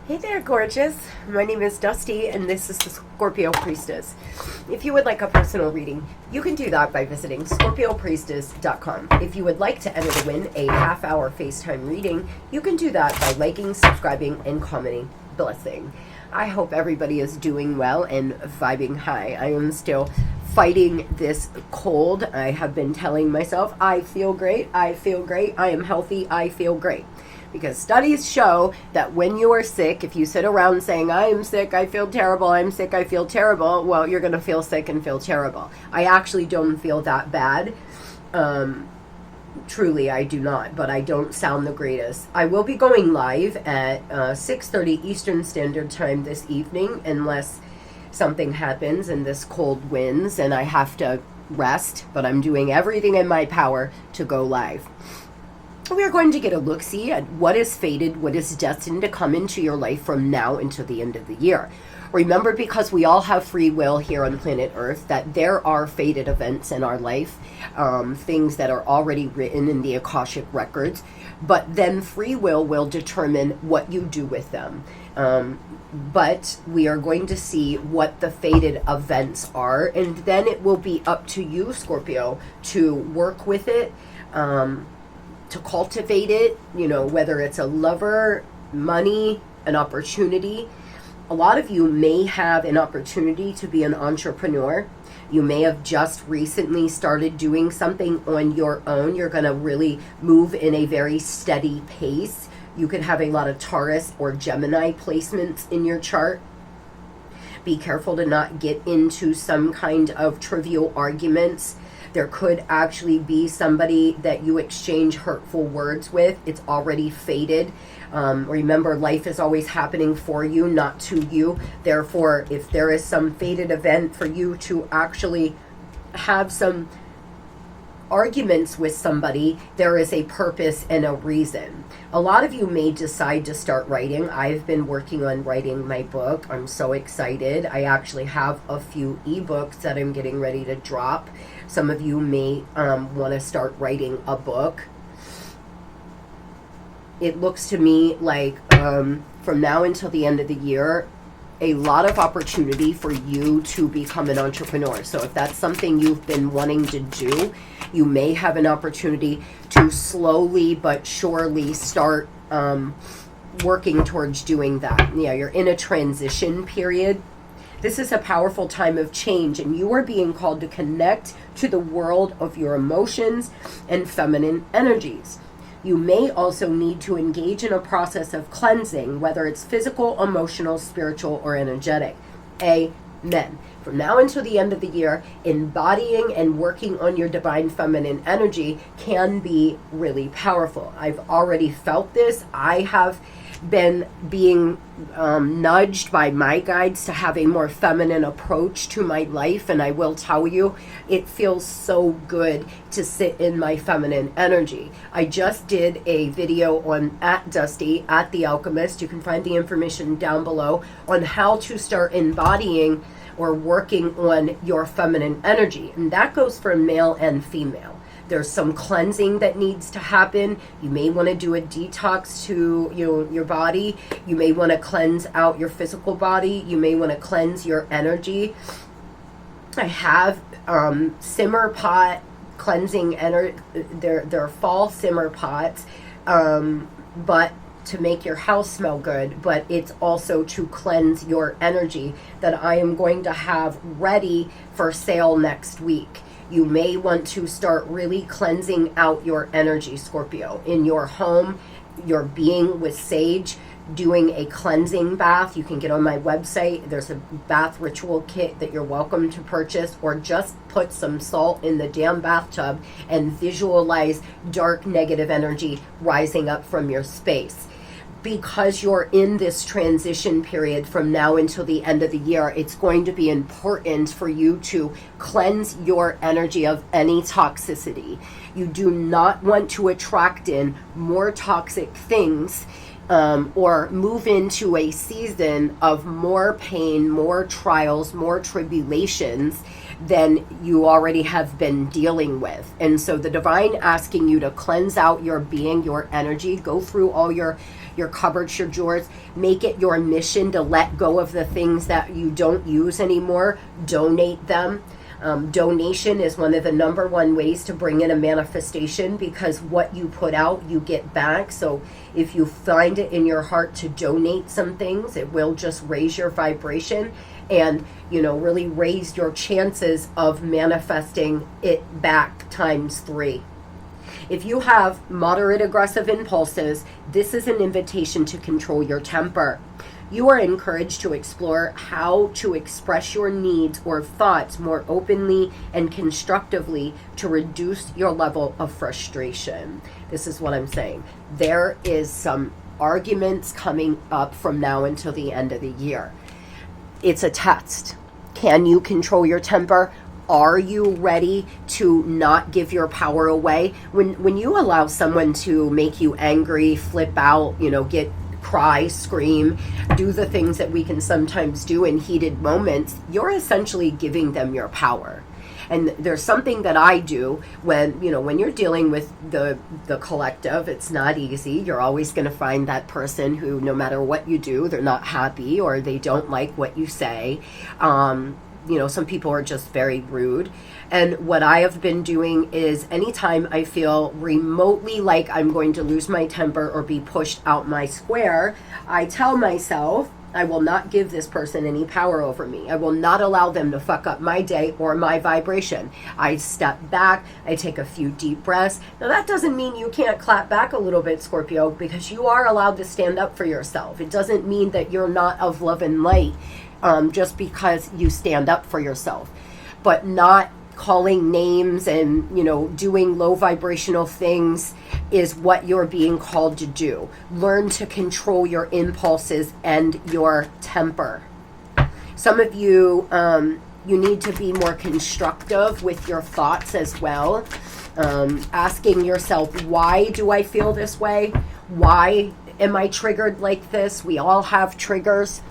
Hey there, gorgeous. My name is Dusty, and this is the Scorpio Priestess. If you would like a personal reading, you can do that by visiting ScorpioPriestess.com. If you would like to enter to win a half-hour FaceTime reading, you can do that by liking, subscribing, and commenting. Blessing. I hope everybody is doing well and vibing high. I am still fighting this cold. I have been telling myself, I feel great, I feel great, I am healthy, I feel great. Because studies show that when you are sick, if you sit around saying, I am sick, I feel terrible, I'm sick, I feel terrible, well, you're going to feel sick and feel terrible. I actually don't feel that bad. Truly, I do not, but I don't sound the greatest. I will be going live at 6:30 Eastern Standard Time this evening, unless something happens and this cold wins and I have to rest, but I'm doing everything in my power to go live. We are going to get a look-see at what is fated, what is destined to come into your life from now until the end of the year. Remember, because we all have free will here on planet Earth, that there are fated events in our life, things that are already written in the Akashic records, but then free will determine what you do with them. But we are going to see what the fated events are, and then it will be up to you, Scorpio, to work with it, to cultivate it, you know, whether it's a lover, money, an opportunity. A lot of you may have an opportunity to be an entrepreneur. You may have just recently started doing something on your own. You're going to really move in a very steady pace. You could have a lot of Taurus or Gemini placements in your chart. Be careful to not get into some kind of trivial arguments. There could actually be somebody that you exchange hurtful words with. It's already fated. Remember, life is always happening for you, not to you. Therefore, if there is some fated event for you to actually have some arguments with somebody, there is a purpose and a reason. A lot of you may decide to start writing. I've been working on writing my book. I'm so excited. I actually have a few ebooks that I'm getting ready to drop. Some of you may want to start writing a book. It looks to me like from now until the end of the year, a lot of opportunity for you to become an entrepreneur. So if that's something you've been wanting to do, you may have an opportunity to slowly but surely start working towards doing that. Yeah, you're in a transition period. This is a powerful time of change, and you are being called to connect to the world of your emotions and feminine energies. You may also need to engage in a process of cleansing, whether it's physical, emotional, spiritual, or energetic. Amen. From now until the end of the year, embodying and working on your divine feminine energy can be really powerful. I've already felt this. I have been being nudged by my guides to have a more feminine approach to my life, and I will tell you, it feels so good to sit in my feminine energy. I just did a video on @Dusty, @The Alchemist. You can find the information down below on how to start embodying or working on your feminine energy, and that goes for male and female. There's some cleansing that needs to happen. You may want to do a detox to your body. You may want to cleanse out your physical body. You may want to cleanse your energy. I have simmer pot cleansing energy. They're fall simmer pots, but to make your house smell good, but it's also to cleanse your energy that I am going to have ready for sale next week. You may want to start really cleansing out your energy, Scorpio, in your home, your being with sage, doing a cleansing bath. You can get on my website. There's a bath ritual kit that you're welcome to purchase, or just put some salt in the damn bathtub and visualize dark negative energy rising up from your space. Because you're in this transition period from now until the end of the year, it's going to be important for you to cleanse your energy of any toxicity. You do not want to attract in more toxic things or move into a season of more pain, more trials, more tribulations than you already have been dealing with. And so the divine asking you to cleanse out your being, your energy, go through all your your cupboards, your drawers. Make it your mission to let go of the things that you don't use anymore. Donate them. Donation is one of the #1 ways to bring in a manifestation, because what you put out, you get back. So if you find it in your heart to donate some things, it will just raise your vibration and, you know, really raise your chances of manifesting it back ×3. If you have moderate aggressive impulses, this is an invitation to control your temper. You are encouraged to explore how to express your needs or thoughts more openly and constructively to reduce your level of frustration. This is what I'm saying. There is some arguments coming up from now until the end of the year. It's a test. Can you control your temper? Are you ready to not give your power away? When you allow someone to make you angry, flip out, you know, cry, scream, do the things that we can sometimes do in heated moments, you're essentially giving them your power. And there's something that I do when you're dealing with the collective, it's not easy. You're always going to find that person who, no matter what you do, they're not happy or they don't like what you say. Some people are just very rude. And what I have been doing is anytime I feel remotely like I'm going to lose my temper or be pushed out my square, I tell myself, I will not give this person any power over me. I will not allow them to fuck up my day or my vibration. I step back. I take a few deep breaths. Now, that doesn't mean you can't clap back a little bit, Scorpio, because you are allowed to stand up for yourself. It doesn't mean that you're not of love and light just because you stand up for yourself. But not calling names and, doing low vibrational things is what you're being called to do. Learn to control your impulses and your temper. Some of you, you need to be more constructive with your thoughts as well. Asking yourself, why do I feel this way? Why am I triggered like this? We all have triggers.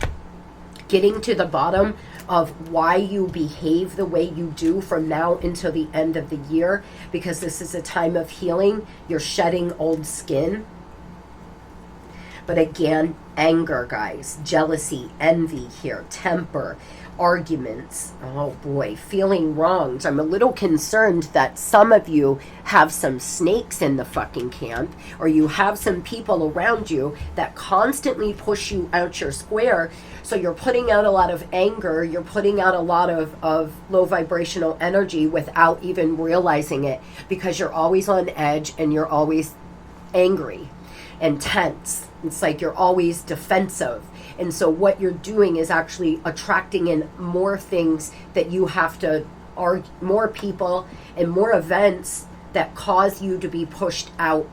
Getting to the bottom of why you behave the way you do from now until the end of the year, because this is a time of healing. You're shedding old skin. But again, anger, guys, jealousy, envy here, temper, arguments. Oh boy, feeling wronged. I'm a little concerned that some of you have some snakes in the fucking camp, or you have some people around you that constantly push you out your square. So you're putting out a lot of anger, you're putting out a lot of low vibrational energy without even realizing it, because you're always on edge and you're always angry and tense. It's like you're always defensive. And so what you're doing is actually attracting in more things that you have to argue, more people and more events that cause you to be pushed out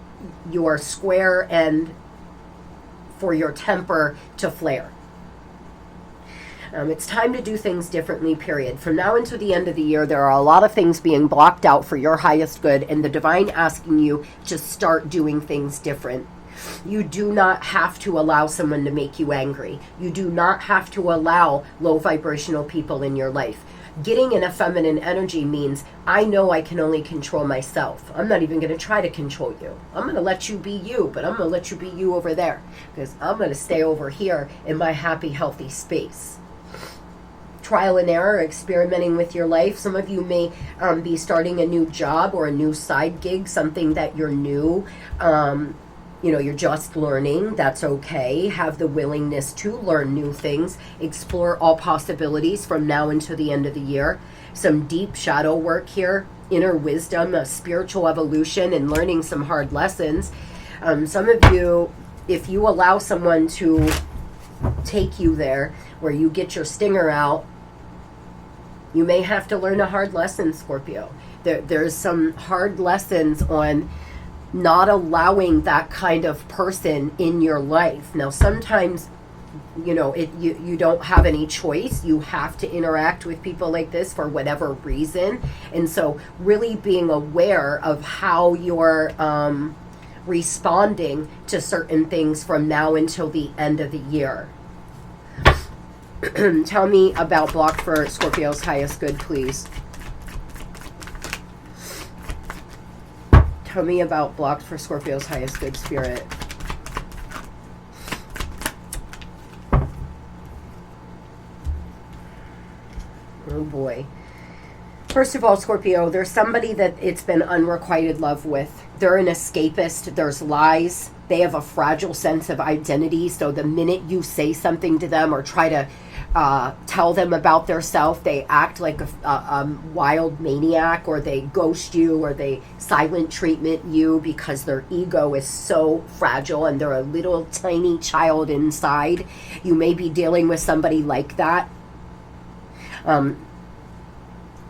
your square and for your temper to flare. It's time to do things differently, period. From now until the end of the year, there are a lot of things being blocked out for your highest good, and the divine asking you to start doing things different. You do not have to allow someone to make you angry. You do not have to allow low vibrational people in your life. Getting in a feminine energy means I know I can only control myself. I'm not even going to try to control you. I'm going to let you be you, but I'm going to let you be you over there, because I'm going to stay over here in my happy, healthy space. Trial and error, experimenting with your life. Some of you may be starting a new job or a new side gig, something that you're new. You're just learning. That's okay. Have the willingness to learn new things. Explore all possibilities from now until the end of the year. Some deep shadow work here. Inner wisdom, a spiritual evolution, and learning some hard lessons. Some of you, if you allow someone to take you there where you get your stinger out, you may have to learn a hard lesson, Scorpio. There's some hard lessons on not allowing that kind of person in your life. Now, sometimes, you don't have any choice. You have to interact with people like this for whatever reason. And so really being aware of how you're responding to certain things from now until the end of the year. Tell me about block for Scorpio's highest good, please. Tell me about blocked for Scorpio's highest good, Spirit. Oh boy. First of all, Scorpio, there's somebody that it's been unrequited love with. They're an escapist. There's lies. They have a fragile sense of identity. So the minute you say something to them or try to tell them about their self, they act like a wild maniac, or they ghost you, or they silent treatment you because their ego is so fragile and they're a little tiny child inside. You may be dealing with somebody like that.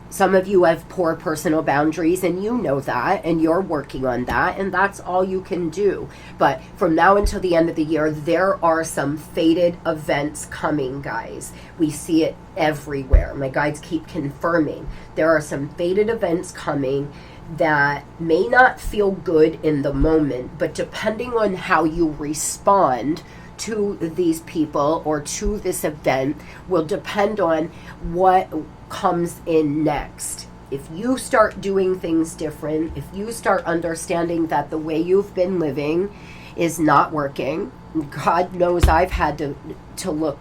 Some of you have poor personal boundaries, and you know that, and you're working on that, and that's all you can do. But from now until the end of the year, there are some fated events coming, guys. We see it everywhere. My guides keep confirming. There are some fated events coming that may not feel good in the moment, but depending on how you respond to these people or to this event will depend on what comes in next. If you start doing things different, if you start understanding that the way you've been living is not working, God knows I've had to look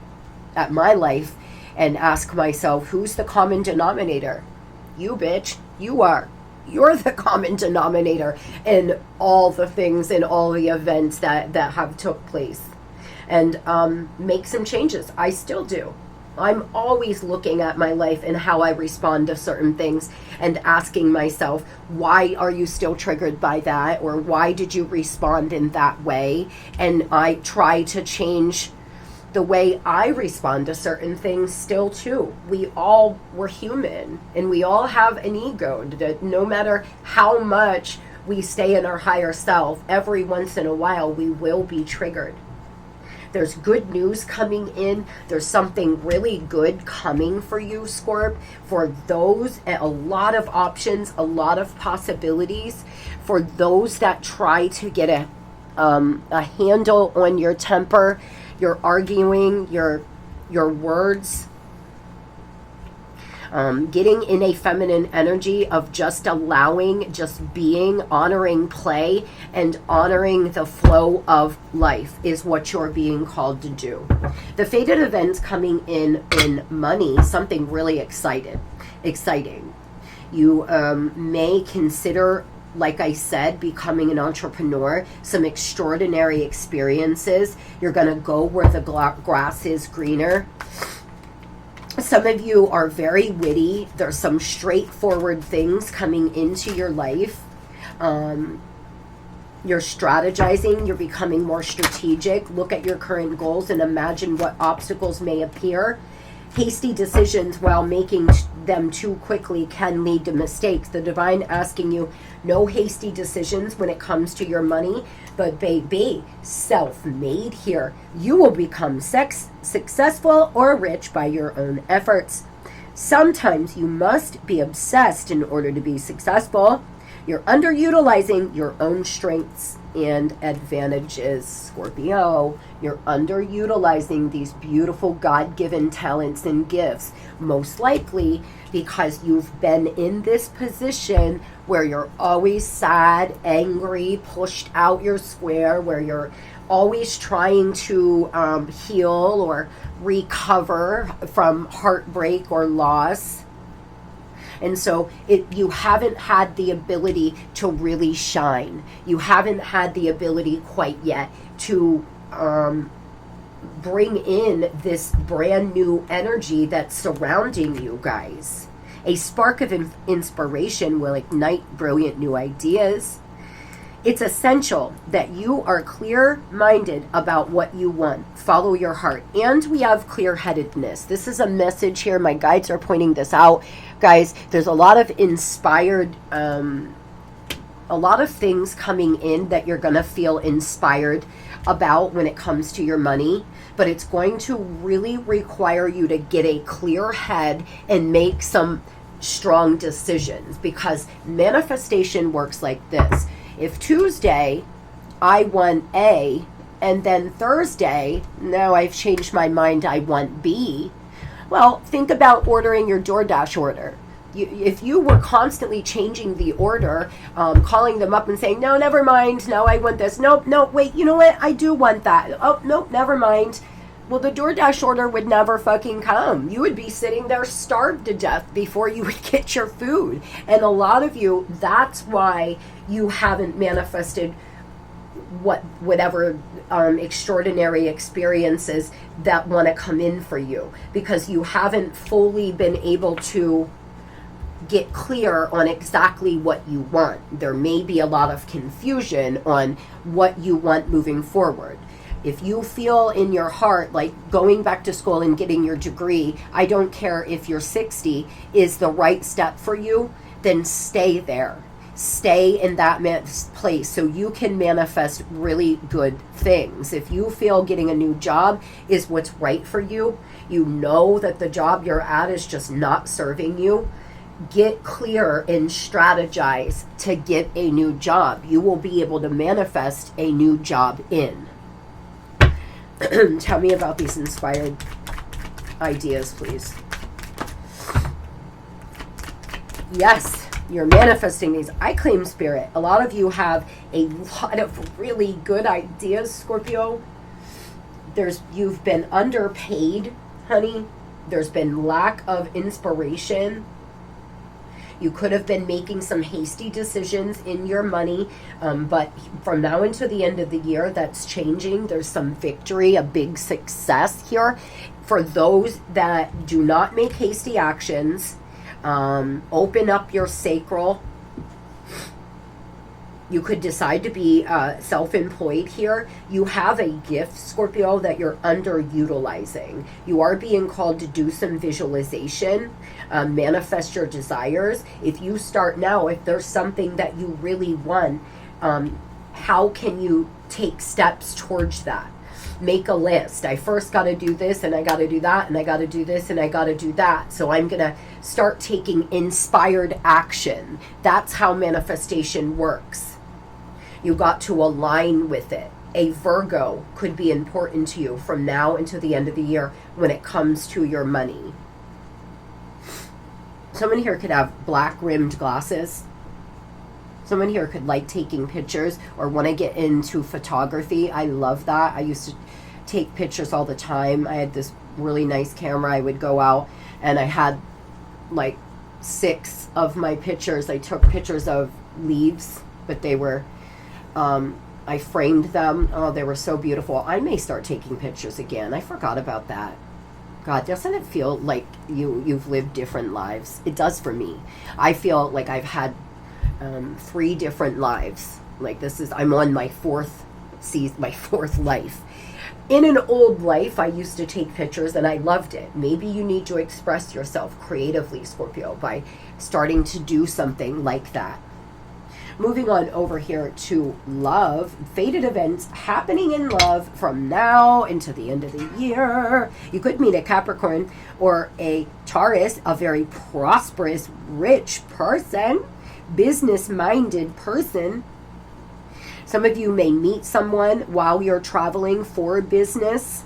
at my life and ask myself, who's the common denominator? You, bitch. You are. You're the common denominator in all the things and all the events that have took place. And make some changes. I still do. I'm always looking at my life and how I respond to certain things and asking myself, why are you still triggered by that? Or why did you respond in that way? And I try to change the way I respond to certain things still too. We're human, and we all have an ego. No matter how much we stay in our higher self, every once in a while we will be triggered. There's good news coming in. There's something really good coming for you, Scorp. For those, a lot of options, a lot of possibilities. For those that try to get a handle on your temper, your arguing, your words. Getting in a feminine energy of just allowing, just being, honoring play, and honoring the flow of life is what you're being called to do. The fated events coming in money, something really exciting. You may consider, like I said, becoming an entrepreneur, some extraordinary experiences. You're going to go where the grass is greener. Some of you are very witty. There's some straightforward things coming into your life. You're strategizing. You're becoming more strategic. Look at your current goals and imagine what obstacles may appear. Hasty decisions while making them too quickly can lead to mistakes. The divine asking you, no hasty decisions when it comes to your money, but baby, self-made here. You will become successful or rich by your own efforts. Sometimes you must be obsessed in order to be successful. You're underutilizing your own strengths and advantages, Scorpio. You're underutilizing these beautiful God-given talents and gifts, most likely because you've been in this position where you're always sad, angry, pushed out your square, where you're always trying to heal or recover from heartbreak or loss. And so you haven't had the ability to really shine. You haven't had the ability quite yet to bring in this brand new energy that's surrounding you guys. A spark of inspiration will ignite brilliant new ideas. It's essential that you are clear-minded about what you want. Follow your heart. And we have clear-headedness. This is a message here. My guides are pointing this out. Guys, there's a lot of inspired, a lot of things coming in that you're going to feel inspired about when it comes to your money. But it's going to really require you to get a clear head and make some strong decisions, because manifestation works like this. If Tuesday I want A, and then Thursday, now I've changed my mind, I want B, well, think about ordering your DoorDash order. If you were constantly changing the order, calling them up and saying, no, never mind, now I want this. Nope, wait, you know what? I do want that. Oh, nope, never mind. Well, the DoorDash order would never fucking come. You would be sitting there starved to death before you would get your food. And a lot of you, that's why you haven't manifested whatever extraordinary experiences that want to come in for you, because you haven't fully been able to get clear on exactly what you want. There may be a lot of confusion on what you want moving forward. If you feel in your heart like going back to school and getting your degree, I don't care if you're 60, is the right step for you, then stay there. Stay in that place so you can manifest really good things. If you feel getting a new job is what's right for you, you know that the job you're at is just not serving you, get clear and strategize to get a new job. You will be able to manifest a new job in. Tell me about these inspired ideas, please. Yes. You're manifesting these. I claim spirit. A lot of you have a lot of really good ideas, Scorpio. You've been underpaid, honey. There's been lack of inspiration. You could have been making some hasty decisions in your money, but from now until the end of the year, that's changing. There's some victory, a big success here. For those that do not make hasty actions, open up your sacral. You could decide to be self-employed here. You have a gift, Scorpio, that you're underutilizing. You are being called to do some visualization, manifest your desires. If you start now, if there's something that you really want, how can you take steps towards that? Make a list. I first got to do this, and I got to do that, and I got to do this, and I got to do that. So I'm going to start taking inspired action. That's how manifestation works. You got to align with it. A Virgo could be important to you from now until the end of the year when it comes to your money. Someone here could have black rimmed glasses. Someone here could like taking pictures or want to get into photography. I love that. I used to take pictures all the time. I had this really nice camera. I would go out and I had like 6 of my pictures. I took pictures of leaves, but they were, I framed them. Oh, they were so beautiful. I may start taking pictures again. I forgot about that. God, doesn't it feel like you've lived different lives? It does for me. I feel like I've had 3 different lives. Like I'm on my 4th season, my 4th life. In an old life, I used to take pictures and I loved it. Maybe you need to express yourself creatively, Scorpio, by starting to do something like that. Moving on over here to love. Fated events happening in love from now into the end of the year. You could meet a Capricorn or a Taurus, a very prosperous, rich person, business-minded person. Some of you may meet someone while you're traveling for business.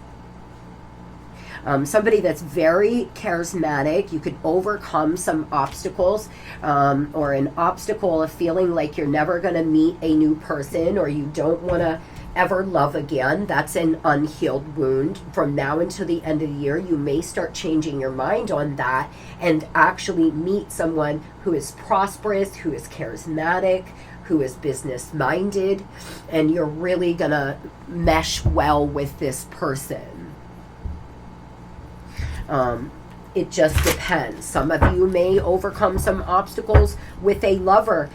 Somebody that's very charismatic. You could overcome some obstacles, or an obstacle of feeling like you're never going to meet a new person, or you don't want to ever love again. That's an unhealed wound. From now until the end of the year, you may start changing your mind on that and actually meet someone who is prosperous, who is charismatic, who is business-minded, and you're really going to mesh well with this person. It just depends. Some of you may overcome some obstacles with a lover.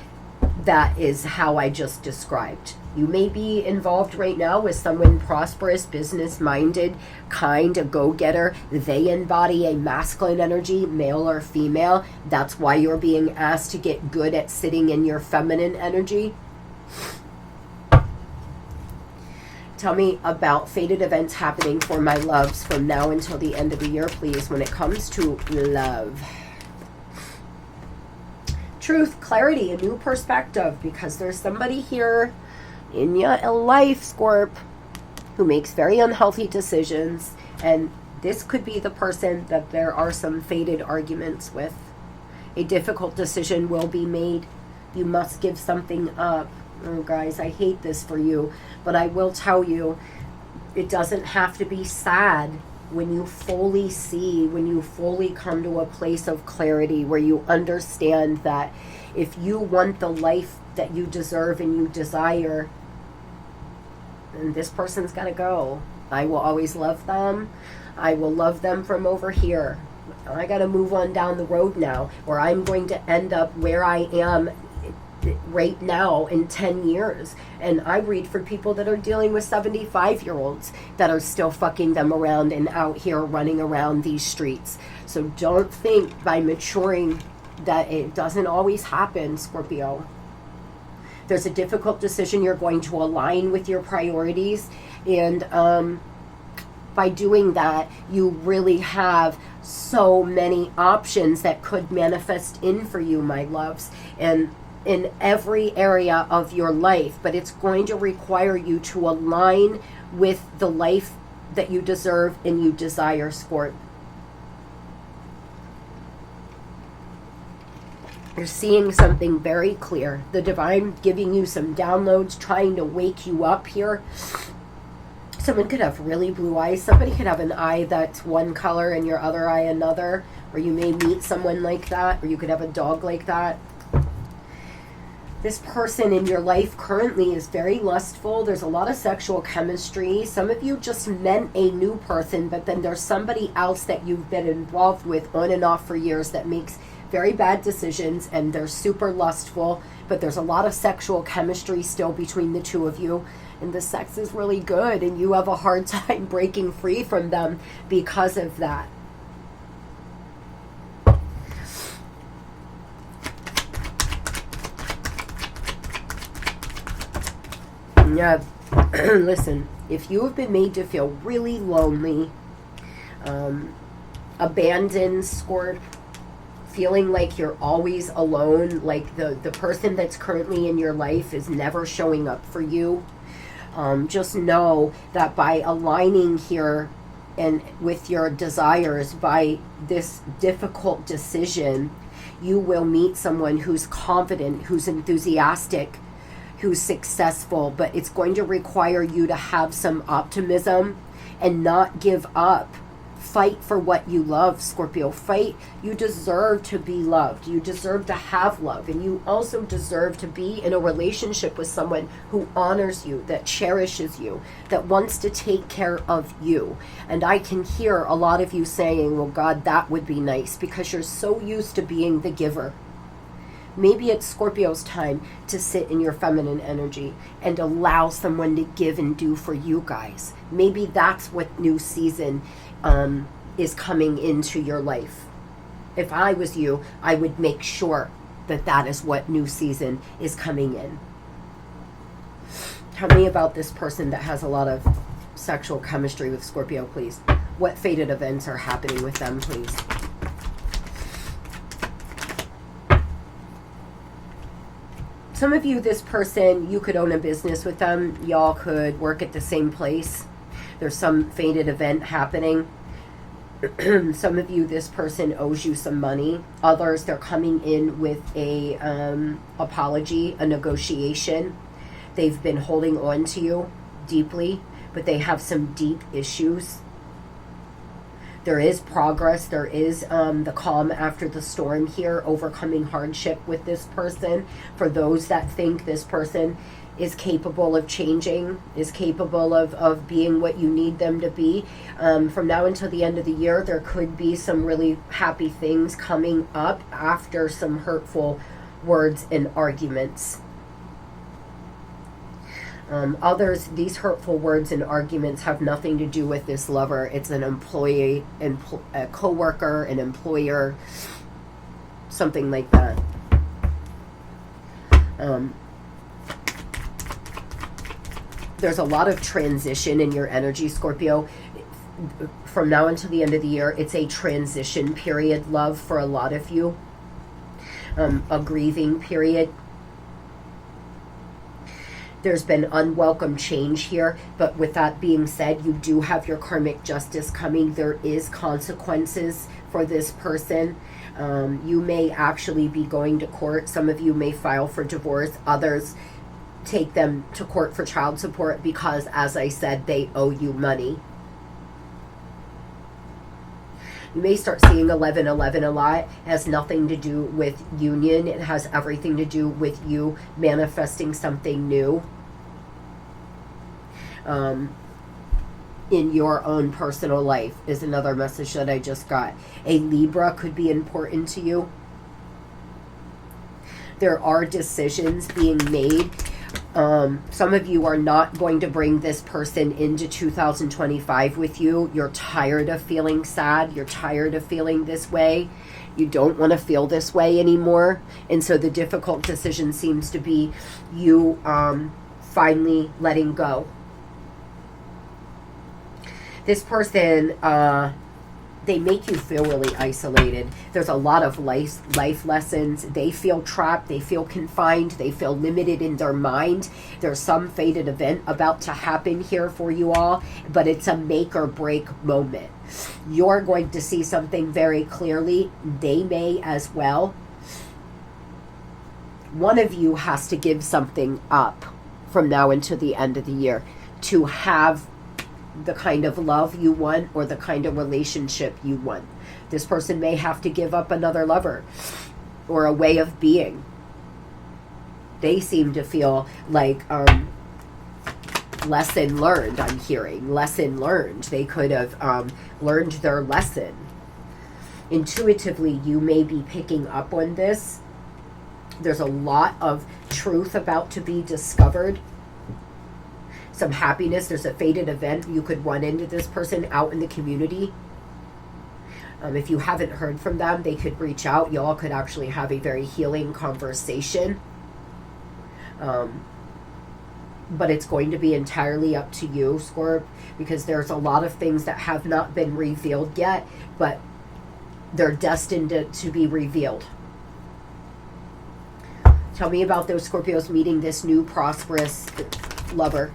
That is how I just described. You may be involved right now with someone prosperous, business-minded, kind, a go-getter. They embody a masculine energy, male or female. That's why you're being asked to get good at sitting in your feminine energy. Tell me about fated events happening for my loves from now until the end of the year, please, when it comes to love. Truth, clarity, a new perspective, because there's somebody here in your life, Scorp, who makes very unhealthy decisions, and this could be the person that there are some fated arguments with. A difficult decision will be made. You must give something up. Oh, guys, I hate this for you, but I will tell you, It doesn't have to be sad when you fully see, when you fully come to a place of clarity where you understand that if you want the life that you deserve and you desire, then this person's got to go. I will always love them. I will love them from over here. I got to move on down the road now, or I'm going to end up where I am right now in 10 years. And I read for people that are dealing with 75-year-olds that are still fucking them around and out here running around these streets. So don't think by maturing that it doesn't always happen, Scorpio. There's a difficult decision. You're going to align with your priorities, and by doing that, you really have so many options that could manifest in for you, my loves, and in every area of your life. But it's going to require you to align with the life that you deserve and you desire, Scorp. You're seeing something very clear. The divine giving you some downloads, trying to wake you up here. Someone could have really blue eyes. Somebody could have an eye that's one color and your other eye another. Or you may meet someone like that. Or you could have a dog like that. This person in your life currently is very lustful. There's a lot of sexual chemistry. Some of you just met a new person, but then there's somebody else that you've been involved with on and off for years that makes very bad decisions, and they're super lustful, but there's a lot of sexual chemistry still between the two of you, and the sex is really good, and you have a hard time breaking free from them because of that. Yeah, listen, if you have been made to feel really lonely, abandoned, Scorp, feeling like you're always alone, like the person that's currently in your life is never showing up for you, just know that by aligning here and with your desires, by this difficult decision, you will meet someone who's confident, who's enthusiastic, who's successful, but it's going to require you to have some optimism and not give up. Fight for what you love, Scorpio. Fight. You deserve to be loved. You deserve to have love. And you also deserve to be in a relationship with someone who honors you, that cherishes you, that wants to take care of you. And I can hear a lot of you saying, well, God, that would be nice, because you're so used to being the giver. Maybe it's Scorpio's time to sit in your feminine energy and allow someone to give and do for you guys. Maybe that's what new season is coming into your life. If I was you, I would make sure that that is what new season is coming in. Tell me about this person that has a lot of sexual chemistry with Scorpio, please. What fated events are happening with them, please? Some of you, this person, you could own a business with them. Y'all could work at the same place. There's some fated event happening. Some of you, this person owes you some money. Others, they're coming in with a apology, a negotiation. They've been holding on to you deeply, but they have some deep issues. There is progress. There is the calm after the storm here, overcoming hardship with this person. For those that think this person is capable of changing, is capable of being what you need them to be. From now until the end of the year, there could be some really happy things coming up after some hurtful words and arguments. Others, these hurtful words and arguments have nothing to do with this lover. It's an employee, a co-worker, an employer, something like that. There's a lot of transition in your energy, Scorpio. From now until the end of the year, it's a transition period, love, for a lot of you. A grieving period. There's been unwelcome change here, but with that being said, you do have your karmic justice coming. There is consequences for this person. You may actually be going to court. Some of you may file for divorce. Others, take them to court for child support because, as I said, they owe you money. You may start seeing 1111 a lot. It has nothing to do with union. It has everything to do with you manifesting something new in your own personal life is another message that I just got. A Libra could be important to you. There are decisions being made. Some of you are not going to bring this person into 2025 with you. You're tired of feeling sad. You're tired of feeling this way. You don't want to feel this way anymore. And so the difficult decision seems to be you finally letting go. This person, they make you feel really isolated. There's a lot of life lessons. They feel trapped. They feel confined. They feel limited in their mind. There's some fated event about to happen here for you all, but it's a make or break moment. You're going to see something very clearly. They may as well. One of you has to give something up from now until the end of the year to have the kind of love you want or the kind of relationship you want. This person may have to give up another lover or a way of being. They seem to feel like lesson learned. I'm hearing lesson learned. They could have learned their lesson. Intuitively, you may be picking up on this. There's a lot of truth about to be discovered. Some happiness. There's a fated event. You could run into this person out in the community. If you haven't heard from them, they could reach out. Y'all could actually have a very healing conversation. But it's going to be entirely up to you, Scorp, because there's a lot of things that have not been revealed yet, but they're destined to be revealed. Tell me about those Scorpios meeting this new prosperous lover.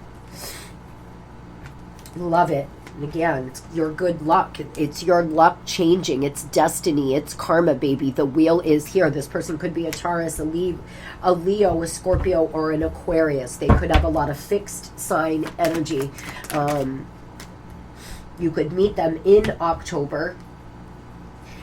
Love it. And again, it's your good luck. It's your luck changing. It's destiny. It's karma, baby. The wheel is here. This person could be a Taurus, a Leo, a Scorpio, or an Aquarius. They could have a lot of fixed sign energy. You could meet them in October.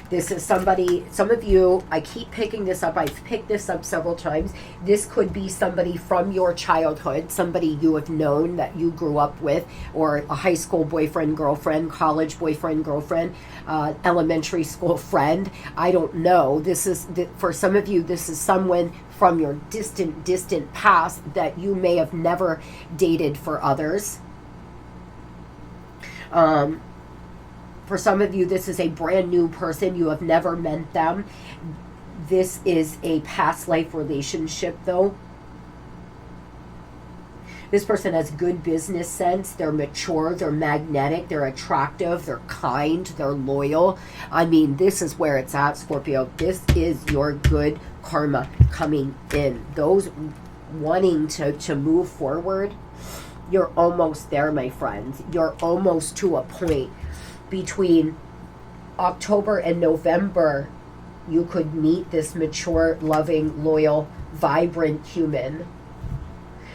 This is somebody, some of you, I keep picking this up. I've picked this up several times. This could be somebody from your childhood, somebody you have known that you grew up with, or a high school boyfriend, girlfriend, college boyfriend, girlfriend, elementary school friend. I don't know. This is, for some of you, this is someone from your distant past that you may have never dated for others. For some of you, this is a brand new person. You have never met them. This is a past life relationship, though. This person has good business sense. They're mature. They're magnetic. They're attractive. They're kind. They're loyal. I mean, this is where it's at, Scorpio. This is your good karma coming in. Those wanting to move forward, you're almost there, my friends. You're almost to a point. Between October and November, you could meet this mature, loving, loyal, vibrant human.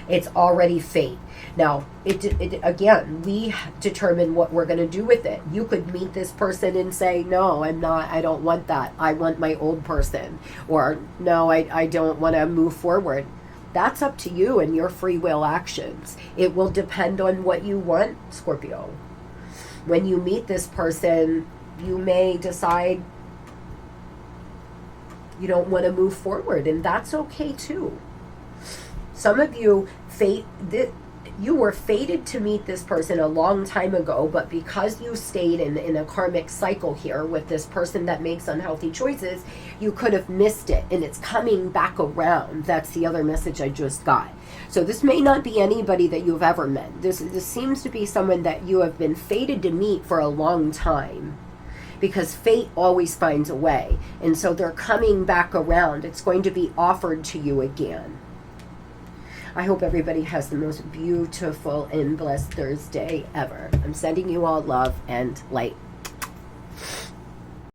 It's already fate. Now, again, we determine what we're going to do with it. You could meet this person and say, no, I don't want that. I want my old person. Or, no, I don't want to move forward. That's up to you and your free will actions. It will depend on what you want, Scorpio. When you meet this person, you may decide you don't want to move forward, and that's okay too. Some of you, you were fated to meet this person a long time ago, but because you stayed in a karmic cycle here with this person that makes unhealthy choices, you could have missed it, and it's coming back around. That's the other message I just got. So this may not be anybody that you've ever met. This seems to be someone that you have been fated to meet for a long time, because fate always finds a way. And so they're coming back around. It's going to be offered to you again. I hope everybody has the most beautiful and blessed Thursday ever. I'm sending you all love and light.